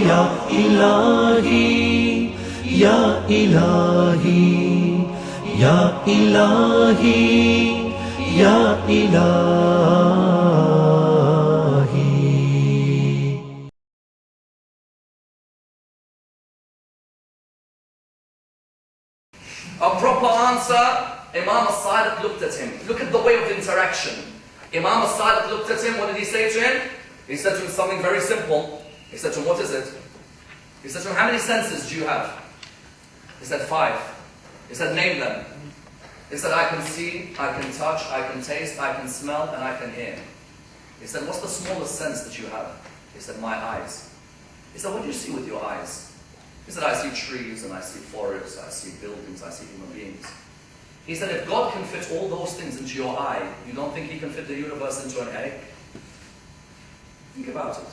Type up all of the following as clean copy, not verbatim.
Ya ilahi, ya ilahi, ya ilahi, ya ilahi. A proper answer, Imam al-Sadiq looked at him. Look at the way of interaction. Imam al-Sadiq looked at him, what did he say to him? He said to him something very simple. He said to him, what is it? He said to him, how many senses do you have? He said, 5. He said, name them. He said, I can see, I can touch, I can taste, I can smell, and I can hear. He said, what's the smallest sense that you have? He said, my eyes. He said, what do you see with your eyes? He said, I see trees, and I see forests, I see buildings, I see human beings. He said, if God can fit all those things into your eye, you don't think He can fit the universe into an egg? Think about it.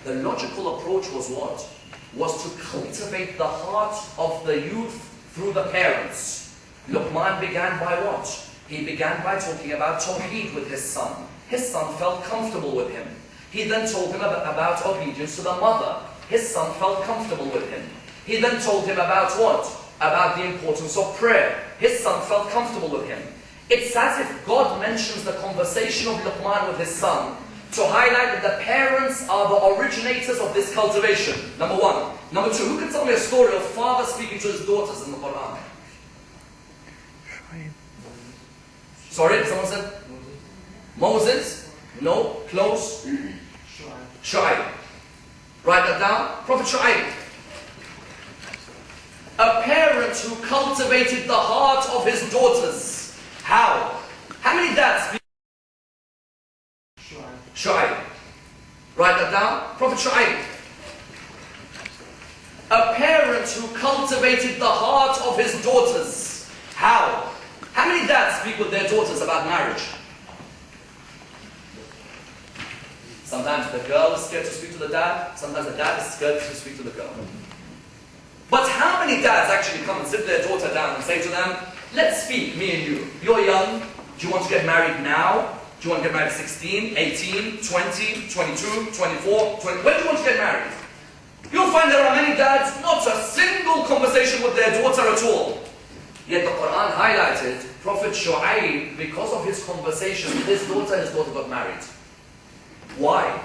The logical approach was what? Was to cultivate the heart of the youth through the parents. Luqman began by what? He began by talking about Tawheed with his son. His son felt comfortable with him. He then told him about obedience to the mother. His son felt comfortable with him. He then told him about what? About the importance of prayer. His son felt comfortable with him. It's as if God mentions the conversation of Luqman with his son to highlight that the parents are the originators of this cultivation. Number one. Number two, who can tell me a story of father speaking to his daughters in the Quran? Sorry, someone said? Moses? No, close. Shu'aib. Write that down. Prophet Shu'aib. A parent who cultivated the heart of his daughters. How? How many dads speak? Shu'aib. Write that down. Prophet Shu'aib. A parent who cultivated the heart of his daughters. How? How many dads speak with their daughters about marriage? Sometimes the girl is scared to speak to the dad. Sometimes the dad is scared to speak to the girl. But how many dads actually come and sit their daughter down and say to them, let's speak, me and you. You're young. Do you want to get married now? Do you want to get married at 16, 18, 20, 22, 24, 20? When do you want to get married? You'll find there are many dads, not a single conversation with their daughter at all. Yet the Quran highlighted Prophet Shu'aib, because of his conversation with his daughter got married. Why?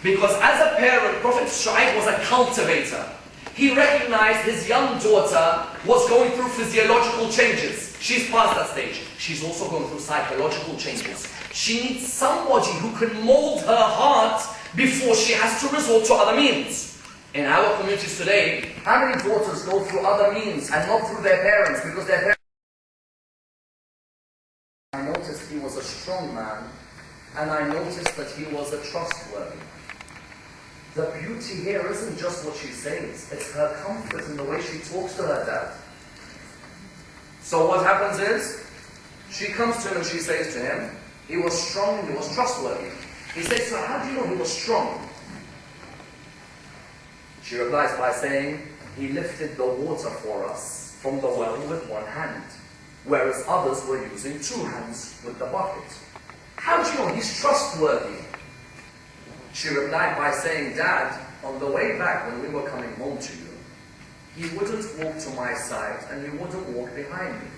Because as a parent, Prophet Shu'aib was a cultivator. He recognized his young daughter was going through physiological changes. She's past that stage. She's also going through psychological changes. She needs somebody who can mold her heart before she has to resort to other means. In our communities today, how many daughters go through other means and not through their parents because their parents... I noticed he was a strong man, and I noticed that he was a trustworthy. The beauty here isn't just what she says, it's her comfort in the way she talks to her dad. So what happens is, she comes to him and she says to him, he was strong and he was trustworthy. He says to her, how do you know he was strong? She replies by saying, he lifted the water for us from the well with one hand, whereas others were using 2 hands with the bucket. How do you know he's trustworthy? She replied by saying, Dad, on the way back when we were coming home to you, he wouldn't walk to my side and he wouldn't walk behind me.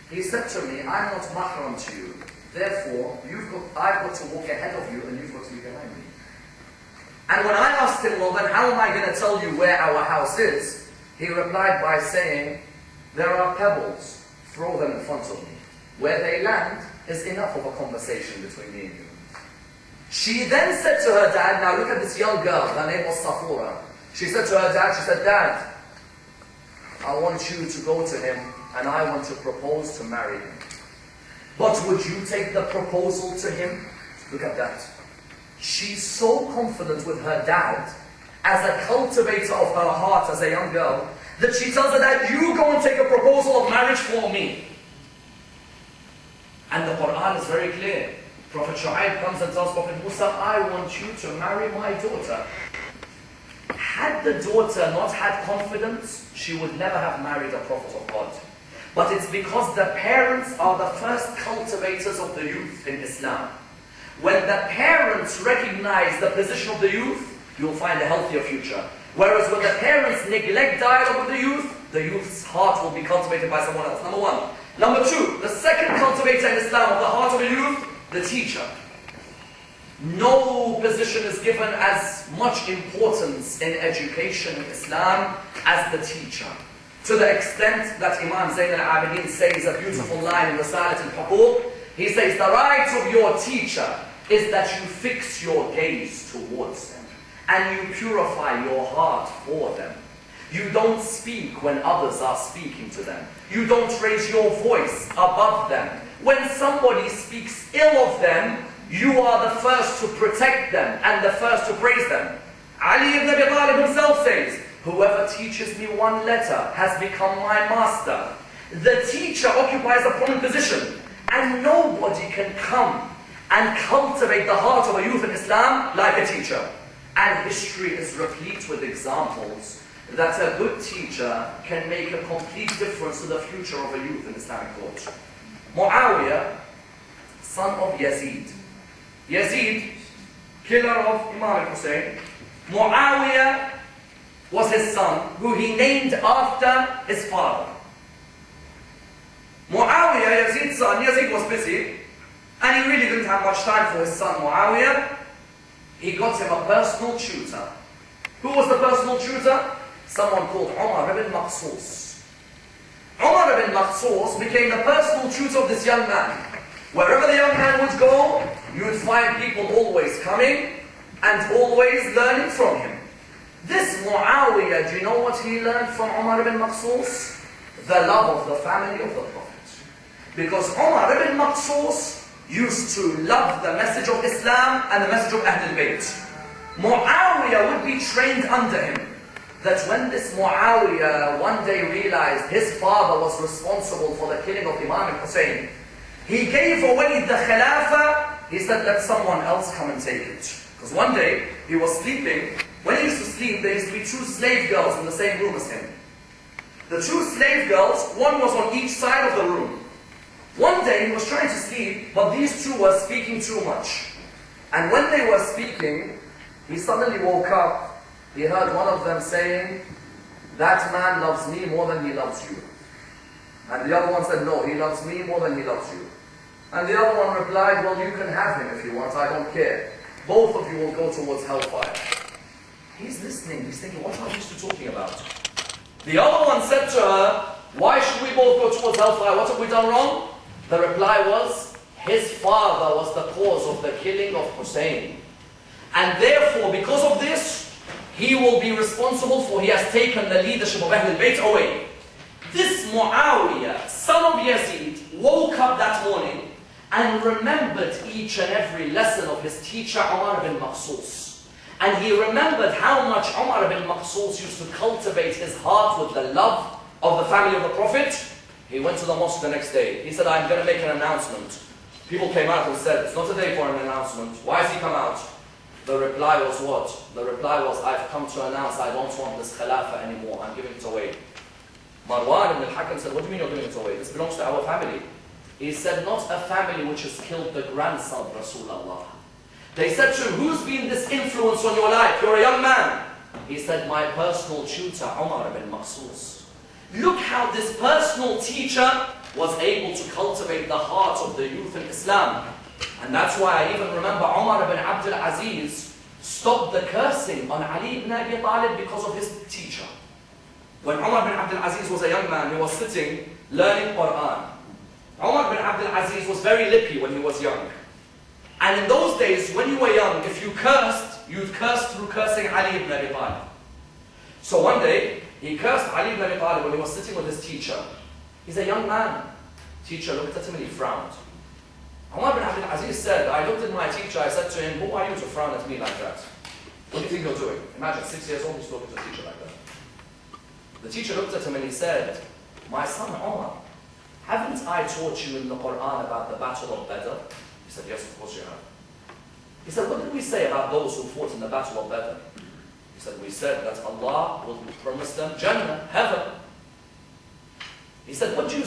He said to me, I'm not mahram to you. Therefore, I've got to walk ahead of you and you've got to be behind me. And when I asked him, well then how am I going to tell you where our house is? He replied by saying, there are pebbles, throw them in front of me. Where they land is enough of a conversation between me and you. She then said to her dad, now look at this young girl, her name was Safura. She said to her dad, she said, Dad, I want you to go to him and I want to propose to marry him. But would you take the proposal to him? Look at that. She's so confident with her dad, as a cultivator of her heart as a young girl, that she tells her dad, you go and take a proposal of marriage for me. And the Quran is very clear. Prophet Shu'aib comes and tells Prophet Musa, I want you to marry my daughter. Had the daughter not had confidence, she would never have married a prophet of God. But it's because the parents are the first cultivators of the youth in Islam. When the parents recognize the position of the youth, you'll find a healthier future. Whereas when the parents neglect dialogue with the youth's heart will be cultivated by someone else. Number one. Number two, the second cultivator in Islam of the heart of the youth, the teacher. No position is given as much importance in education in Islam as the teacher. To the extent that Imam Zayn al-Abidin says a beautiful line in Risalat al-Huquq, he says, the right of your teacher is that you fix your gaze towards them and you purify your heart for them. You don't speak when others are speaking to them. You don't raise your voice above them. When somebody speaks ill of them, you are the first to protect them and the first to praise them. Ali ibn Abi Talib himself says, whoever teaches me one letter has become my master. The teacher occupies a prominent position, and nobody can come and cultivate the heart of a youth in Islam like a teacher. And history is replete with examples that a good teacher can make a complete difference to the future of a youth in Islamic thought. Muawiyah, son of Yazid. Yazid, killer of Imam al-Hussein. Muawiyah was his son, who he named after his father. Muawiyah, Yazid's son, Yazid was busy, and he really didn't have much time for his son Muawiyah. He got him a personal tutor. Who was the personal tutor? Someone called Ammar ibn Nakshawani. Ammar ibn Nakshawani became the personal tutor of this young man. Wherever the young man would go, you would find people always coming and always learning from him. This Muawiyah, do you know what he learned from Ammar ibn Nakshawani? The love of the family of the Prophet. Because Ammar ibn Nakshawani used to love the message of Islam and the message of AhlulBayt. Muawiyah would be trained under him. That when this Muawiyah one day realized his father was responsible for the killing of Imam al-Hussein, he gave away the Khilafah. He said, let someone else come and take it. Because one day, he was sleeping. When he used to sleep, there used to be two slave girls in the same room as him. The two slave girls, one was on each side of the room. One day, he was trying to sleep, but these two were speaking too much. And when they were speaking, he suddenly woke up. He heard one of them saying, that man loves me more than he loves you. And the other one said, no, he loves me more than he loves you. And the other one replied, well, you can have him if you want, I don't care. Both of you will go towards hellfire. He's listening, he's thinking, what are these two talking about? The other one said to her, why should we both go towards hellfire? What have we done wrong? The reply was, his father was the cause of the killing of Hussein. And therefore, because of this, he will be responsible for he has taken the leadership of AhlulBayt away. This Muawiyah, son of Yazid, woke up that morning and remembered each and every lesson of his teacher Ammar ibn Nakshawani. And he remembered how much Ammar ibn Nakshawani used to cultivate his heart with the love of the family of the Prophet. He went to the mosque the next day. He said, I'm going to make an announcement. People came out and said, it's not a day for an announcement. Why has he come out? The reply was what? The reply was, I've come to announce I don't want this Khilafah anymore. I'm giving it away. Marwan ibn al-Hakam said, what do you mean you're giving it away? This belongs to our family. He said, not a family which has killed the grandson of Rasulullah. They said to him, who's been this influence on your life? You're a young man. He said, my personal tutor, Ammar ibn Nakshawani. Look how this personal teacher was able to cultivate the heart of the youth in Islam. And that's why I even remember Umar ibn Abdul Aziz stopped the cursing on Ali ibn Abi Talib because of his teacher. When Umar ibn Abdul Aziz was a young man, he was sitting learning Quran. Umar ibn Abdul Aziz was very lippy when he was young. And in those days, when you were young, if you cursed, you'd curse through cursing Ali ibn Abi Talib. So one day, he cursed Ali ibn Abi Talib when he was sitting with his teacher. He's a young man. Teacher looked at him and he frowned. Umar ibn Abdul Aziz said, I looked at my teacher, I said to him, who are you to frown at me like that? What do you think you're doing? Imagine, 6 years old, he's talking to a teacher like that. The teacher looked at him and he said, my son Umar, haven't I taught you in the Quran about the battle of Badr? He said, yes, of course you have. He said, what did we say about those who fought in the battle of Badr? He said, we said that Allah will promise them Jannah, heaven. He said, what do you